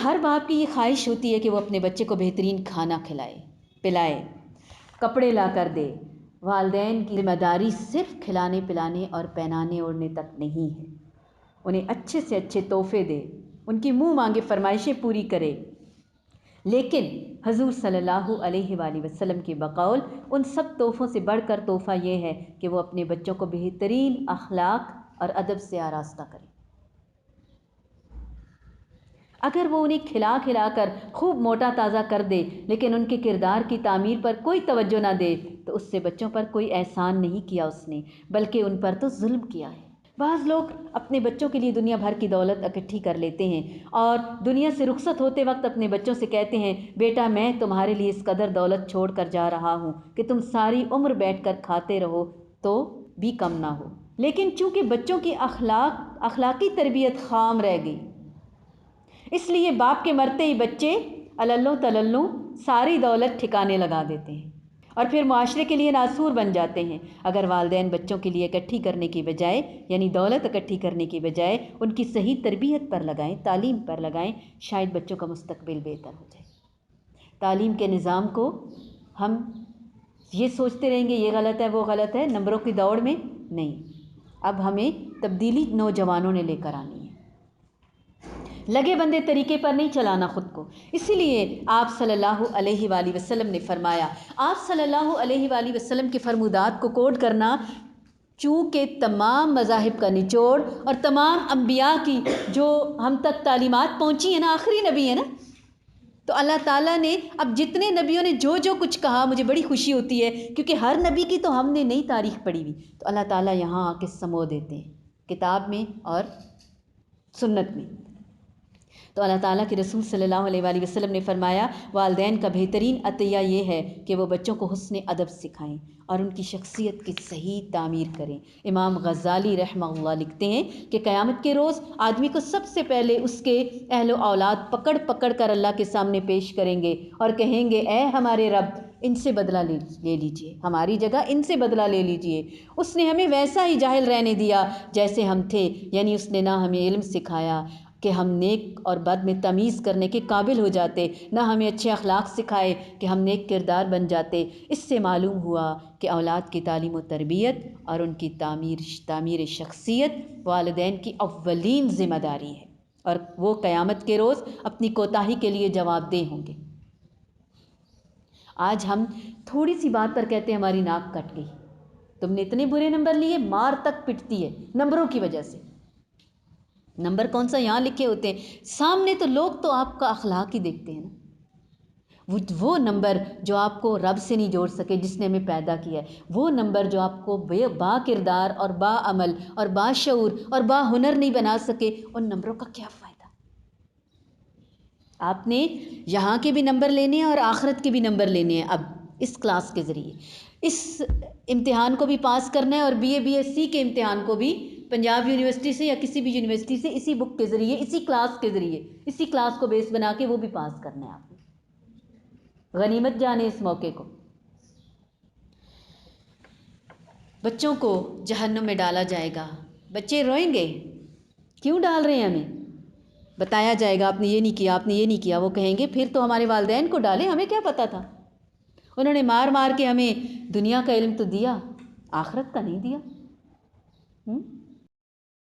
ہر باپ کی یہ خواہش ہوتی ہے کہ وہ اپنے بچے کو بہترین کھانا کھلائے پلائے، کپڑے لا کر دے۔ والدین کی ذمہ داری صرف کھلانے پلانے اور پہنانے اوڑھنے تک نہیں ہے، انہیں اچھے سے اچھے تحفے دے، ان کی منہ مانگے فرمائشیں پوری کرے۔ لیکن حضور صلی اللہ علیہ وآلہ وسلم کے بقول ان سب تحفوں سے بڑھ کر تحفہ یہ ہے کہ وہ اپنے بچوں کو بہترین اخلاق اور ادب سے آراستہ کرے۔ اگر وہ انہیں کھلا کھلا کر خوب موٹا تازہ کر دے لیکن ان کے کردار کی تعمیر پر کوئی توجہ نہ دے تو اس سے بچوں پر کوئی احسان نہیں کیا اس نے، بلکہ ان پر تو ظلم کیا ہے۔ بعض لوگ اپنے بچوں کے لیے دنیا بھر کی دولت اکٹھی کر لیتے ہیں اور دنیا سے رخصت ہوتے وقت اپنے بچوں سے کہتے ہیں، بیٹا میں تمہارے لیے اس قدر دولت چھوڑ کر جا رہا ہوں کہ تم ساری عمر بیٹھ کر کھاتے رہو تو بھی کم نہ ہو۔ لیکن چونکہ بچوں کی اخلاقی تربیت خام رہ گئی، اس لیے باپ کے مرتے ہی بچے اللوں تللوں ساری دولت ٹھکانے لگا دیتے ہیں اور پھر معاشرے کے لیے ناسور بن جاتے ہیں۔ اگر والدین بچوں کے لیے اکٹھی کرنے کی بجائے یعنی دولت اکٹھی کرنے کی بجائے ان کی صحیح تربیت پر لگائیں، تعلیم پر لگائیں، شاید بچوں کا مستقبل بہتر ہو جائے۔ تعلیم کے نظام کو ہم یہ سوچتے رہیں گے یہ غلط ہے وہ غلط ہے، نمبروں کی دوڑ میں نہیں، اب ہمیں تبدیلی نوجوانوں نے لے کر آنی ہے، لگے بندے طریقے پر نہیں چلانا خود کو۔ اسی لیے آپ صلی اللہ علیہ وآلہ وسلم نے فرمایا، آپ صلی اللہ علیہ وآلہ وسلم کے فرمودات کو کوٹ کرنا چونکہ تمام مذاہب کا نچوڑ اور تمام انبیاء کی جو ہم تک تعلیمات پہنچی ہیں نا، آخری نبی ہے نا، تو اللہ تعالیٰ نے اب جتنے نبیوں نے جو جو کچھ کہا، مجھے بڑی خوشی ہوتی ہے کیونکہ ہر نبی کی تو ہم نے نئی تاریخ پڑھی ہوئی، تو اللہ تعالیٰ یہاں آ کے سمو دیتے ہیں کتاب میں اور سنت میں۔ تو اللہ تعالیٰ کے رسول صلی اللہ علیہ وآلہ وسلم نے فرمایا، والدین کا بہترین عطیہ یہ ہے کہ وہ بچوں کو حسن ادب سکھائیں اور ان کی شخصیت کی صحیح تعمیر کریں۔ امام غزالی رحمہ اللہ لکھتے ہیں کہ قیامت کے روز آدمی کو سب سے پہلے اس کے اہل و اولاد پکڑ پکڑ کر اللہ کے سامنے پیش کریں گے اور کہیں گے، اے ہمارے رب، ان سے بدلہ لے لیجئے، ہماری جگہ ان سے بدلہ لے لیجئے۔ اس نے ہمیں ویسا ہی جاہل رہنے دیا جیسے ہم تھے، یعنی اس نے نہ ہمیں علم سکھایا کہ ہم نیک اور بد میں تمیز کرنے کے قابل ہو جاتے، نہ ہمیں اچھے اخلاق سکھائے کہ ہم نیک کردار بن جاتے۔ اس سے معلوم ہوا کہ اولاد کی تعلیم و تربیت اور ان کی تعمیر شخصیت والدین کی اولین ذمہ داری ہے اور وہ قیامت کے روز اپنی کوتاہی کے لیے جواب دہ ہوں گے۔ آج ہم تھوڑی سی بات پر کہتے ہیں ہماری ناک کٹ گئی، تم نے اتنے برے نمبر لیے، مار تک پٹتی ہے نمبروں کی وجہ سے۔ نمبر کون سا یہاں لکھے ہوتے ہیں، سامنے تو لوگ تو آپ کا اخلاق ہی دیکھتے ہیں نا، وہ نمبر جو آپ کو رب سے نہیں جوڑ سکے جس نے ہمیں پیدا کیا ہے، وہ نمبر جو آپ کو با کردار اور با عمل اور با شعور اور با ہنر نہیں بنا سکے، ان نمبروں کا کیا فائدہ؟ آپ نے یہاں کے بھی نمبر لینے ہیں اور آخرت کے بھی نمبر لینے ہیں۔ اب اس کلاس کے ذریعے اس امتحان کو بھی پاس کرنا ہے اور بی ایس سی کے امتحان کو بھی پنجاب یونیورسٹی سے یا کسی بھی یونیورسٹی سے اسی بک کے ذریعے، اسی کلاس کے ذریعے، اسی کلاس کو بیس بنا کے وہ بھی پاس کرنا ہے آپ نے۔ غنیمت جانے اس موقع کو۔ بچوں کو جہنم میں ڈالا جائے گا، بچے روئیں گے، کیوں ڈال رہے ہیں ہمیں؟ بتایا جائے گا آپ نے یہ نہیں کیا، آپ نے یہ نہیں کیا، وہ کہیں گے پھر تو ہمارے والدین کو ڈالیں، ہمیں کیا پتہ تھا، انہوں نے مار مار کے ہمیں دنیا کا علم تو دیا، آخرت کا نہیں دیا۔